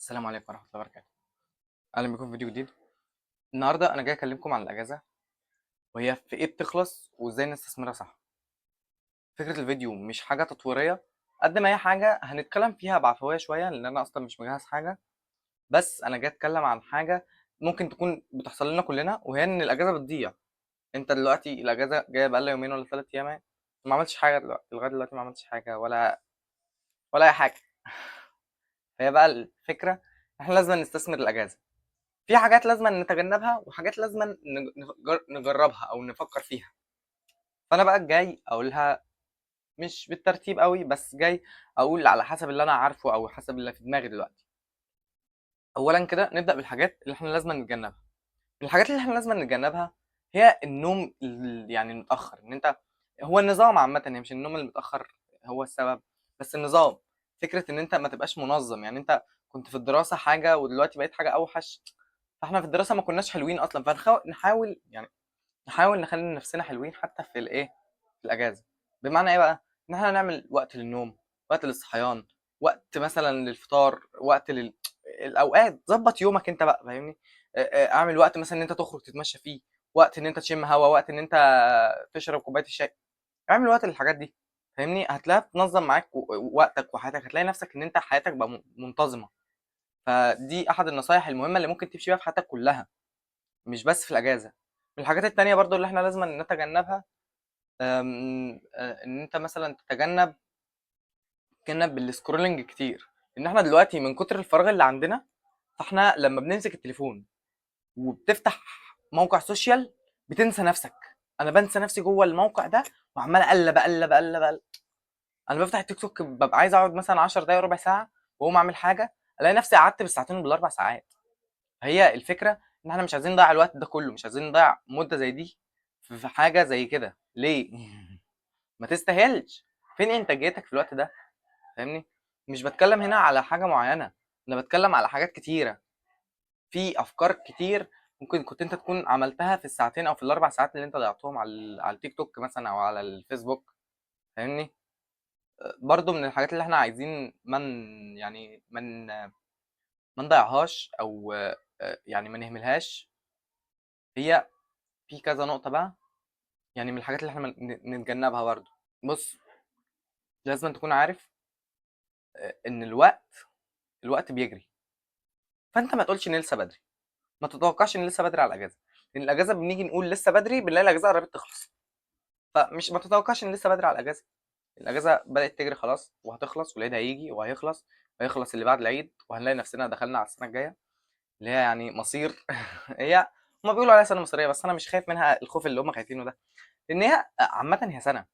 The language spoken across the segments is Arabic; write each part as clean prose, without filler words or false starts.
السلام عليكم ورحمة الله وبركاته. أهلا بكم في فيديو جديد. النهاردة أنا جاي أكلمكم عن الأجازة، وهي في إيه بتخلص وإزاي نستثمرها صح. فكرة الفيديو مش حاجة تطويرية قد ما هي حاجة هنتكلم فيها بعفوية شوية، لأن أنا أصلا مش مجهز حاجة. بس أنا جاي أتكلم عن حاجة ممكن تكون بتحصل لنا كلنا، وهي إن الأجازة بتضيع. أنت دلوقتي الأجازة جاية بقالها يومين ولا 3 أيام، ما عملتش حاجة دلوقتي، لغاية دلوقتي ما عملتش حاجة ولا أي حاجة. فهي بقى الفكرة، إحنا لازم نستثمر الأجازة. في حاجات لازم نتجنبها وحاجات لازم نجربها او نفكر فيها. فانا بقى جاي اقولها مش بالترتيب قوي، بس جاي اقول على حسب اللي انا عارفه او حسب اللي في دماغي دلوقتي. اولا كده نبدا بالحاجات اللي احنا لازم نتجنبها. من الحاجات اللي احنا لازم نتجنبها هي النوم يعني المتاخر. ان انت هو النظام عامه، يعني مش النوم المتاخر هو السبب، بس النظام. فكره ان انت ما تبقاش منظم، يعني انت كنت في الدراسه حاجه ودلوقتي بقيت حاجه اوحش. فاحنا في الدراسه ما كناش حلوين اصلا، فنحاول يعني نحاول نخلي نفسنا حلوين حتى في الايه، في الاجازه. بمعنى ايه بقى؟ ان احنا نعمل وقت للنوم، وقت للصحيان، وقت مثلا للفطار، وقت الاوقات. ظبط يومك انت بقى، فاهمني؟ اعمل وقت مثلا ان انت تخرج تتمشى فيه، وقت ان انت تشم هوا، وقت ان انت تشرب كوبايه الشاي. اعمل وقت للحاجات دي، فاهمني؟ هتلاقيها بتنظم معاك وقتك وحياتك، هتلاقي نفسك ان انت حياتك بقى منتظمه. فدي احد النصايح المهمه اللي ممكن تمشي بيها في حياتك كلها، مش بس في الاجازه. من الحاجات التانية برضو اللي احنا لازم نتجنبها، ان انت مثلا تتجنب السكرولنج كتير. ان احنا دلوقتي من كتر الفراغ اللي عندنا، فاحنا لما بنمسك التليفون وبتفتح موقع سوشيال بتنسى نفسك. انا بنسى نفسي جوه الموقع ده، وعمال اقلب. انا بفتح التيك توك ببقى عايز اقعد مثلا 10 دقايق ربع ساعه واقوم اعمل حاجه، الاقي نفسي قعدت بالساعتين وبال4 ساعات. هي الفكره ان احنا مش عايزين نضيع الوقت ده كله، مش عايزين نضيع مده زي دي في حاجه زي كده. ليه؟ ما تستاهلش. فين انتاجيتك في الوقت ده؟ فاهمني؟ مش بتكلم هنا على حاجه معينه، انا بتكلم على حاجات كتيره. في افكار كتير ممكن كنت انت تكون عملتها في الساعتين او في ال4 ساعات اللي انت ضيعتهم على التيك توك مثلا او على الفيسبوك. فاهمني؟ برضو من الحاجات اللي احنا عايزين يعني ما نضيعهاش او يعني ما نهملهاش. هي في كذا نقطه بقى، يعني من الحاجات اللي احنا نتجنبها برضو. بص، لازم تكون عارف ان الوقت بيجري. فانت ما تقولش ان لسه بدري، ما تتوقعش ان لسه بدري على الاجازه. لان الاجازه بنيجي نقول لسه بدري، بنلاقي الاجازه قربت تخلص. فمش ما تتوقعش ان لسه بدري على الاجازه. الاجازه بدات تجري خلاص وهتخلص، والعيد هيجي وهيخلص، وهيخلص اللي بعد العيد، وهنلاقي نفسنا دخلنا على السنه الجايه اللي هي يعني مصير. هي هما بيقولوا عليها سنه مصريه، بس انا مش خايف منها الخوف اللي هم خايفينه ده. لان هي عامه هي سنه،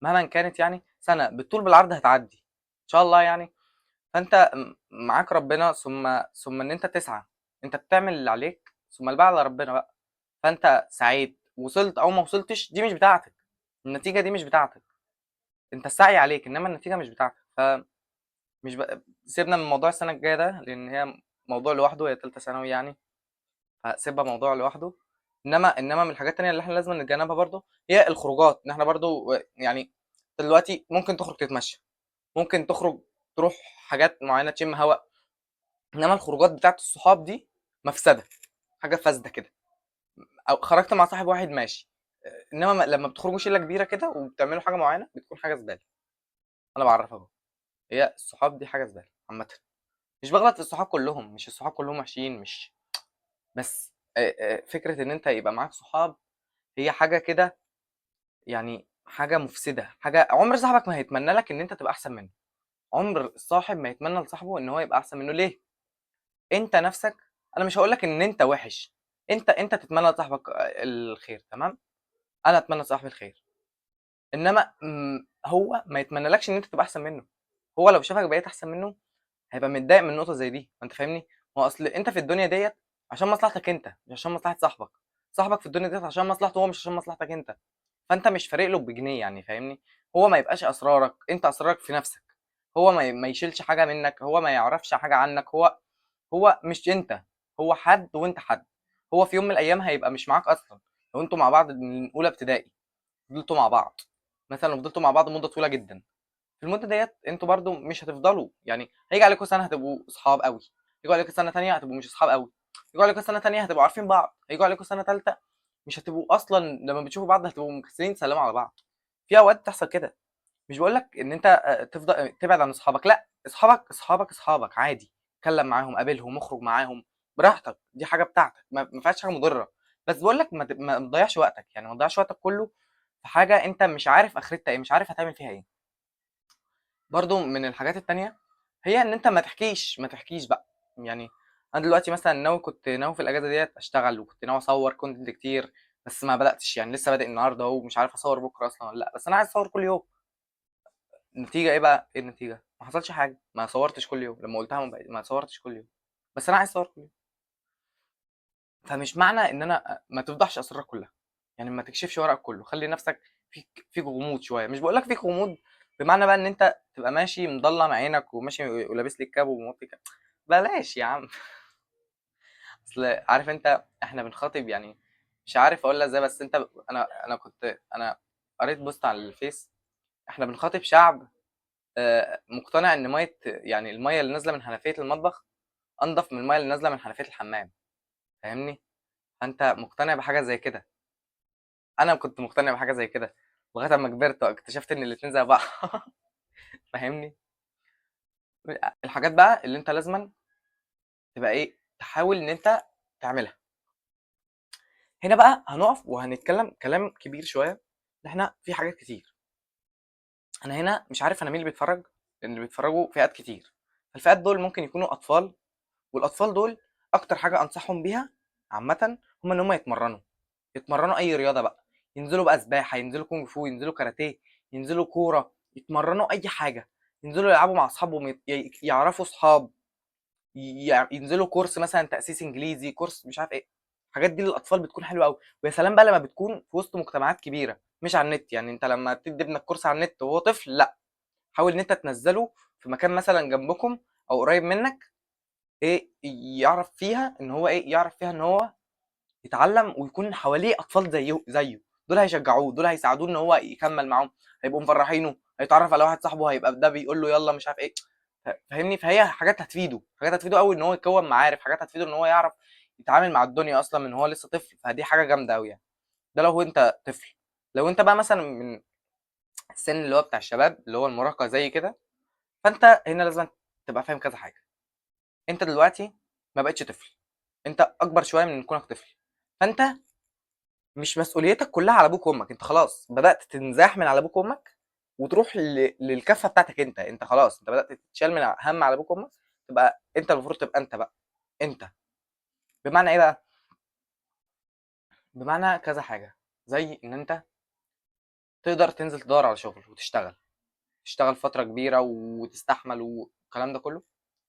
مهما كانت يعني سنه بالطول بالعرض هتعدي ان شاء الله يعني. فانت معاك ربنا، ثم ان انت تسعى. انت بتعمل اللي عليك، ثم اللي بقى على ربنا بقى. فانت سعيت وصلت او ما وصلتش، دي مش بتاعتك. النتيجه دي مش بتاعتك. انت السعي عليك انما النتيجه مش بتاعتك. مش سيبنا من موضوع السنه الجايه ده، لان هي موضوع لوحده، هي ثالثه ثانوي يعني. فسيبها موضوع لوحده. انما من الحاجات التانية اللي احنا لازم نتجنبها برضو هي الخروجات. ان احنا برضو يعني أنت دلوقتي ممكن تخرج تتمشى، ممكن تخرج تروح حاجات معينه تشم هواء. انما الخروجات بتاعت الصحاب دي مفسده، حاجه فاسده كده. او خرجت مع صاحب واحد ماشي، انما لما بتخرجوا شله كبيره كده وبتعملوا حاجه معينه بتكون حاجه زباله. انا بعرفها اهو. هي الصحاب دي حاجه زباله عامه. مش بغلط في الصحاب كلهم، مش الصحاب كلهم وحشين، مش بس فكره ان انت يبقى معاك صحاب هي حاجه كده، يعني حاجه مفسده. حاجه عمر صاحبك ما هيتمنى لك ان انت تبقى احسن منه. عمر الصاحب ما يتمنى لصاحبه ان هو يبقى احسن منه. ليه؟ انت نفسك، انا مش هقول لك ان انت وحش، انت تتمنى لصاحبك الخير، تمام؟ انا اتمنى لصاحبي الخير، انما هو ما يتمنالكش ان انت تبقى احسن منه. هو لو شافك بقيت احسن منه هيبقى متضايق من نقطه زي دي. انت فاهمني؟ هو اصل انت في الدنيا ديت عشان مصلحتك انت، مش عشان مصلحه صاحبك. صاحبك في الدنيا ديت عشان مصلحته هو، مش عشان مصلحتك انت. فانت مش فارق له بجنيه يعني، فاهمني؟ هو ما يبقاش اسرارك، انت اسرارك في نفسك. هو ما يشيلش حاجه منك، هو ما يعرفش حاجه عنك. هو مش انت، هو حد وانت حد. هو في يوم من الايام هيبقى مش معاك اصلا. لو انتوا مع بعض من اولى ابتدائي، فضلتوا مع بعض مثلا، وفضلتوا مع بعض مده طويله جدا، في المده ديت انتوا برضو مش هتفضلوا، يعني هيجي عليكم سنه هتبقوا اصحاب قوي، يجي عليكم سنه تانية هتبقوا مش اصحاب قوي، يجي عليكم سنه تانية هتبقوا عارفين بعض، هيجي عليكم سنه تالتة مش هتبقوا اصلا لما بتشوفوا بعض هتبقوا مكسلين تسلموا على بعض. في اوقات بتحصل كده. مش بقول لك ان انت تفضل تبعد عن اصحابك، لا، اصحابك عادي، اتكلم معاهم، قابلهم، اخرج معاهم براحتك، دي حاجه بتاعتك، ما فيهاش حاجه مضره. بس بقول لك ما تضيعش وقتك، يعني ما تضيعش وقتك كله في حاجه انت مش عارف اخرتها ايه، مش عارف هتعمل فيها ايه. برضو من الحاجات التانية هي ان انت ما تحكيش بقى. يعني انا دلوقتي مثلا كنت ناوي في الاجازه ديت اشتغل، وكنت ناوي اصور كونتنت كتير، بس ما بداتش، يعني لسه بادئ النهارده اهو، مش عارف اصور بكره اصلا ولا لا، بس انا عايز اصور كل يوم. النتيجه ايه بقى؟ ايه النتيجه؟ ما حصلش حاجه، ما صورتش كل يوم، لما قلتها ما صورتش كل يوم، بس انا عايز اصور كل يوم. فمش معنى ان انا ما تفضحش اسرارك كلها، يعني ما تكشفش ورقك كله، خلي نفسك فيك غموض شويه. مش بقول لك فيك غموض بمعنى بقى ان انت تبقى ماشي مضلم عينك وماشي ولابس لي الكاب وموطي كاب، بلاش يا عم. اصل عارف انت احنا بنخاطب، يعني مش عارف اقولها ازاي، بس انت انا قريت بوست على الفيس، احنا بنخاطب شعب مقتنع ان يعني الميه اللي نازله من حنفيه المطبخ انضف من الميه اللي نازله من حنفيه الحمام. فاهمني؟ فانت مقتنع بحاجه زي كده، انا كنت مقتنع بحاجه زي كده لغايه اما كبرت واكتشفت ان الاتنين زي بعض. فاهمني؟ الحاجات بقى اللي انت لازما تبقى ايه، تحاول ان انت تعملها. هنا بقى هنقف وهنتكلم كلام كبير شويه، ان احنا في حاجات كتير. انا هنا مش عارف انا مين اللي بيتفرج، لان اللي بيتفرجوا فئات كتير. الفئات دول ممكن يكونوا اطفال، والاطفال دول اكتر حاجه انصحهم بيها عامه هم ان هم يتمرنوا اي رياضه بقى، ينزلوا بقى سباحه، ينزلوا كونج فو، ينزلوا كاراتيه، ينزلوا كوره، يتمرنوا اي حاجه، ينزلوا يلعبوا مع اصحابهم، يعرفوا اصحاب، ينزلوا كورس مثلا تاسيس انجليزي، كورس مش عارف ايه. الحاجات دي للاطفال بتكون حلوه قوي، ويا سلام بقى لما بتكون في وسط مجتمعات كبيره مش على النت. يعني انت لما تدي ابنك كورس على النت وهو طفل، لا، حاول ان انت تنزله في مكان مثلا جنبكم او قريب منك، ايه يعرف فيها ان هو يتعلم، ويكون حواليه اطفال زيه. دول هيشجعوه، دول هيساعدوه ان هو يكمل معاهم، هيبقوا مفرحينه، هيتعرف على واحد صاحبه هيبقى ده بيقول له يلا مش عارف ايه. فاهمني؟ فهي حاجات هتفيده قوي ان هو يكون معارف، حاجات هتفيده ان هو يعرف يتعامل مع الدنيا اصلا من هو لسه طفل. فدي حاجه جامده قوي يعني. ده لو هو انت طفل. لو انت بقى مثلا من السن اللي هو بتاع الشباب اللي هو المراهقه زي كده، فانت هنا لازم تبقى فاهم كذا حاجه. انت دلوقتي ما بقتش طفل، انت اكبر شويه من كونك طفل. فانت مش مسؤوليتك كلها على ابوك وامك، انت خلاص بدات تنزاح من على ابوك وامك وتروح للكفه بتاعتك انت خلاص، انت بدات تتشال من هم على ابوك وامك، تبقى انت المفروض تبقى انت بقى انت. بمعنى ايه بقى؟ بمعنى كذا حاجه، زي ان انت تقدر تنزل تدور على شغل وتشتغل، تشتغل فتره كبيره وتستحمل والكلام ده كله،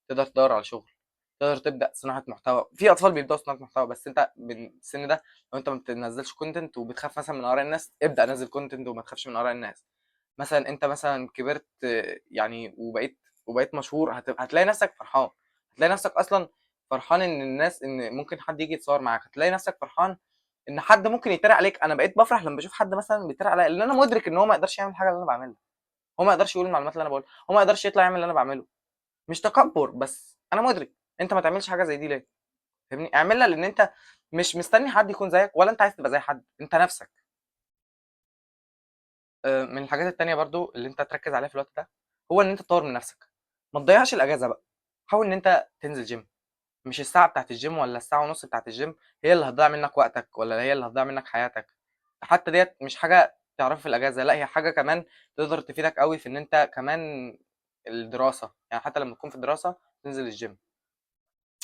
تقدر تدور على شغل، تقدر تبدا صناعه محتوى. في اطفال بيبداوا صناعه محتوى، بس انت من السن ده لو انت ما بتنزلش كونتنت وبتخاف مثلا من اراء الناس، ابدا نزل كونتنت وما تخافش من اراء الناس. مثلا انت مثلا كبرت يعني وبقيت مشهور، هتلاقي نفسك فرحان، هتلاقي نفسك اصلا فرحان ان الناس، ان ممكن حد يجي يتصور معاك، هتلاقي نفسك فرحان ان حد ممكن يتريق عليك. انا بقيت بفرح لما بشوف حد مثلا بيتريق عليا، لان انا مدرك ان هو ما يقدرش يعمل الحاجه اللي انا بعملها، هو ما يقدرش يقول المعلومات اللي انا بقولها، هو ما يقدرش يطلع يعمل اللي انا بعمله. مش تكبر، بس انا مدرك انت ما تعملش حاجه زي دي ليه. فاهمني؟ اعملها لان انت مش مستني حد يكون زيك، ولا انت عايز تبقى زي حد، انت نفسك. من الحاجات التانية برضو اللي انت تركز عليها في الوقت ده هو ان انت تطور من نفسك. ما تضيعش الاجازه بقى، حاول ان انت تنزل جيم. مش الساعه بتاعت الجيم ولا الساعه ونص بتاعت الجيم هي اللي هتضيع منك وقتك، ولا هي اللي هتضيع منك حياتك. حتى ديت مش حاجه تعرفها في الاجازه، لا، هي حاجه كمان تقدر تفيدك قوي في ان انت كمان الدراسه، يعني حتى لما تكون في الدراسه تنزل الجيم.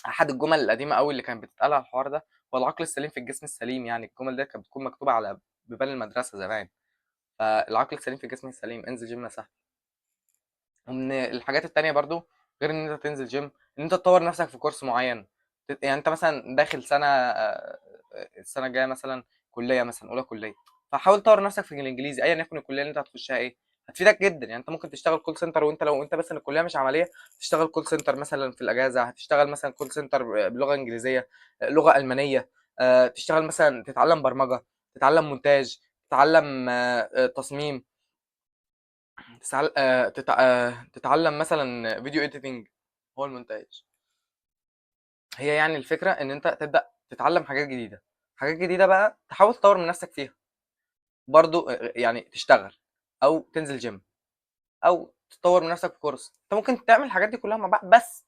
احد الجمل القديمه قوي اللي كانت بتتقال على الحوار ده هو العقل السليم في الجسم السليم. يعني الجمل دي كانت بتكون مكتوبه على بيبان المدرسه زمان. فالعقل السليم في الجسم السليم، انزل جيم يا صاحبي. ومن الحاجات التانية برضو غير ان انت تنزل جيم، ان انت تطور نفسك في كورس معين. يعني انت مثلا داخل سنة السنة الجاية مثلا كلية، مثلا اولى كلية، فحاول تطور نفسك في الانجليزي ايا يكن الكلية اللي انت هتخشها ايه، هتفيدك جدا. يعني انت ممكن تشتغل كول سنتر، وانت لو انت بس الكلية مش عملية تشتغل كول سنتر مثلا في الاجازة، هتشتغل مثلا كول سنتر بلغة انجليزية، لغة المانية، تشتغل مثلا تتعلم برمجة، تتعلم مونتاج، تتعلم تصميم. تتعلم مثلا فيديو اديتنج، هو المونتاج. هي يعني الفكره ان انت تبدا تتعلم حاجات جديده، حاجات جديده بقى تحاول تطور من نفسك فيها برضو. يعني تشتغل او تنزل جيم او تطور من نفسك في كورس. انت ممكن تعمل الحاجات دي كلها مع بعض، بس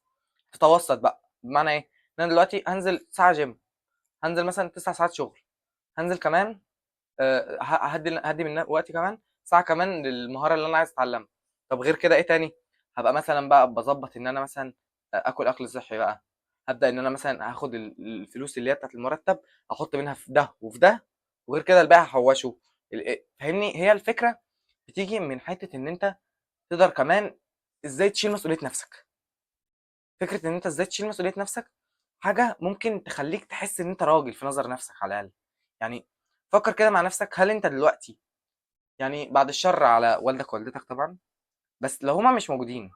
تتوسط بقى. بمعنى ايه؟ ان انا دلوقتي هنزل ساعه جيم، هنزل مثلا 9 ساعات شغل، هنزل كمان هدي من وقتي كمان ساعه كمان للمهاره اللي انا عايز اتعلمها. طب غير كده ايه تاني؟ هبقى مثلا بقى بظبط ان انا مثلا اكل اكل صحي بقى. هبدا ان انا مثلا هاخد الفلوس اللي هي بتاعت المرتب، احط منها في ده وفي ده، وغير كده الباقي هحوشه. فاهمني؟ هي الفكره بتيجي من حته ان انت تقدر كمان ازاي تشيل مسؤوليه نفسك. فكره ان انت ازاي تشيل مسؤوليه نفسك حاجه ممكن تخليك تحس ان انت راجل في نظر نفسك على الاقل. يعني فكر كده مع نفسك، هل انت دلوقتي، يعني بعد الشر على والدك ووالدتك طبعا، بس لو هما مش موجودين،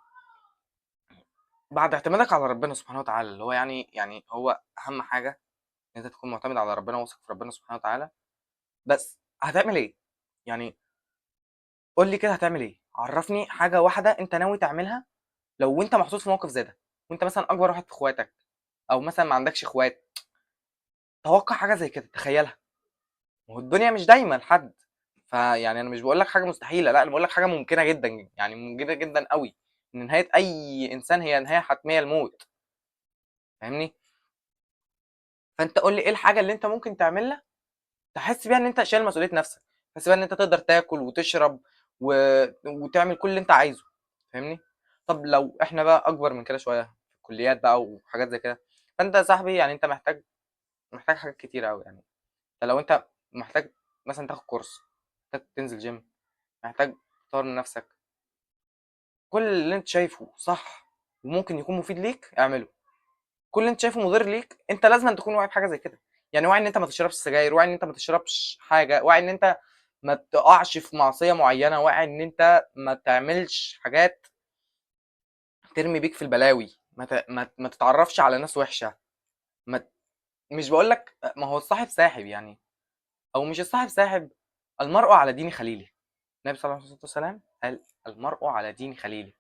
بعد اعتمادك على ربنا سبحانه وتعالى، اللي هو يعني هو اهم حاجه ان انت تكون معتمد على ربنا واثق في ربنا سبحانه وتعالى، بس هتعمل ايه؟ يعني قول لي كده هتعمل ايه؟ عرفني حاجه واحده انت ناوي تعملها لو انت محطوط في موقف زي ده، وانت مثلا اكبر واحد في اخواتك، او مثلا ما عندكش اخوات. توقع حاجه زي كده، تخيلها. ما هو الدنيا مش دايما لحد. فيعني انا مش بقول لك حاجه مستحيله، لا، انا بقول لك حاجه ممكنه جدا، يعني ممكنه جدا قوي. ان نهايه اي انسان هي نهايه حتميه، الموت. فاهمني؟ فانت قول لي ايه الحاجه اللي انت ممكن تعملها تحس بيها ان انت شايل مسؤوليه نفسك، تحس بيها ان انت تقدر تاكل وتشرب و... وتعمل كل اللي انت عايزه. فاهمني؟ طب لو احنا بقى اكبر من كده شويه، في كليات بقى وحاجات زي كده، فانت يا صاحبي يعني انت محتاج حاجات كتير قوي. يعني لو انت محتاج مثلا تاخد كورس، محتاج تنزل جيم، محتاج تطور من نفسك. كل اللي انت شايفه صح وممكن يكون مفيد ليك اعمله. كل اللي انت شايفه مضر ليك انت لازم أن تكون واعي بحاجه زي كده. يعني واعي ان انت ما تشربش سجاير، واعي ان انت ما تشربش حاجه، واعي ان انت ما تقعش في معصيه معينه، واعي ان انت ما تعملش حاجات ترمي بيك في البلاوي، ما تتعرفش على ناس وحشه. ما ت- مش بقول لك ما هو الصاحب ساحب يعني، او مش الصاحب ساحب. المرء على دين خليله. النبي صلى الله عليه وسلم قال المرء على دين خليله.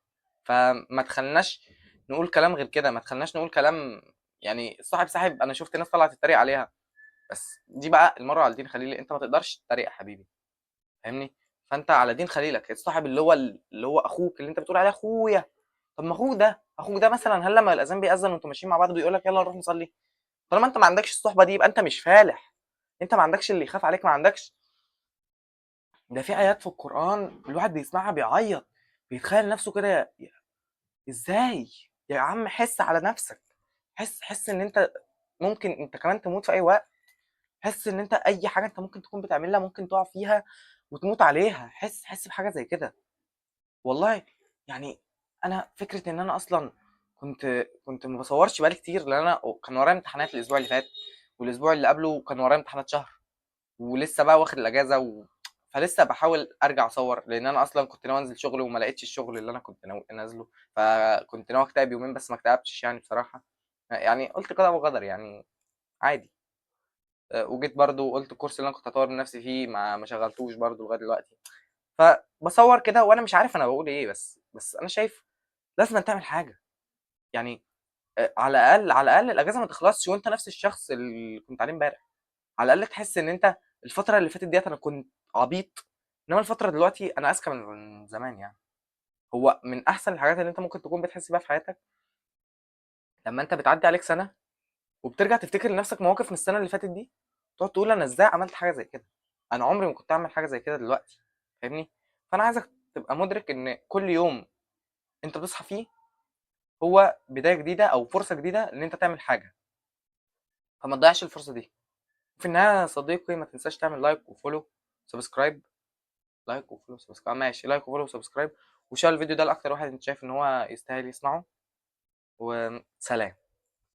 فما تخلناش نقول كلام غير كده، ما تخلناش نقول كلام. يعني الصاحب ساحب، انا شفت ناس طلعت تتريق عليها، بس دي بقى المرء على دين خليله، انت ما تقدرش تتريق يا حبيبي. فاهمني؟ فانت على دين خليلك، الصاحب اللي هو اخوك، اللي انت بتقول عليه اخويا. طب ما اخوك ده مثلا، هل لما الاذان بيأذن وانتوا ماشيين مع بعض بيقول لك يلا نروح نصلي؟ طالما انت ما عندكش الصحبه دي يبقى انت مش فالح. انت ما عندكش اللي يخاف عليك، ما عندكش. ده في ايات في القران الواحد بيسمعها بيعيط، بيتخيل نفسه كده. ازاي؟ يا عم حس على نفسك، حس ان انت ممكن انت كمان تموت في اي وقت. حس ان انت اي حاجه انت ممكن تكون بتعملها ممكن تقع فيها وتموت عليها. حس بحاجه زي كده. والله يعني انا فكره ان انا اصلا كنت ما بصورش بقالي كتير، لان انا كان ورايا امتحانات الاسبوع اللي فات، والاسبوع اللي قبله كان ورايا امتحانات شهر، ولسه بقى واخد الاجازه فلسه بحاول ارجع اصور، لان انا اصلا كنت ناوي انزل شغل وما لقيتش الشغل اللي انا كنت ناوي انزله. فكنت ناوي اكتئب يومين بس ما اكتئبتش يعني بصراحه. يعني قلت كده ابو غدر يعني، عادي. وجيت برضو قلت الكورس اللي انا كنت هطور من نفسي فيه ما شغلتوش برضو لغايه دلوقتي. فبصور كده وانا مش عارف انا بقول ايه، بس انا شايف لازم أن تعمل حاجه. يعني على الاقل الاجازه ما تخلصش وانت نفس الشخص اللي كنت عليه امبارح. على الاقل تحس ان انت الفتره اللي فاتت ديت انا كنت عبيط، انما الفتره دلوقتي انا اذكى من زمان يعني. هو من احسن الحاجات اللي انت ممكن تكون بتحس بيها في حياتك لما انت بتعدي عليك سنه وبترجع تفتكر لنفسك مواقف من السنه اللي فاتت دي، تقعد تقول انا ازاي عملت حاجه زي كده، انا عمري ما كنت اعمل حاجه زي كده دلوقتي. فاهمني؟ فانا عايزك تبقى مدرك ان كل يوم انت بتصحى فيه هو بدايه جديده او فرصه جديده ان انت تعمل حاجه، فما تضيعش الفرصه دي. في النهايه يا صديقي ما تنساش تعمل لايك وفولو سبسكرايب. لايك وفولو سبسكرايب، ماشي، لايك وفولو سبسكرايب، وشير الفيديو ده لاكتر واحد انت شايف ان هو يستاهل يسمعه. وسلام.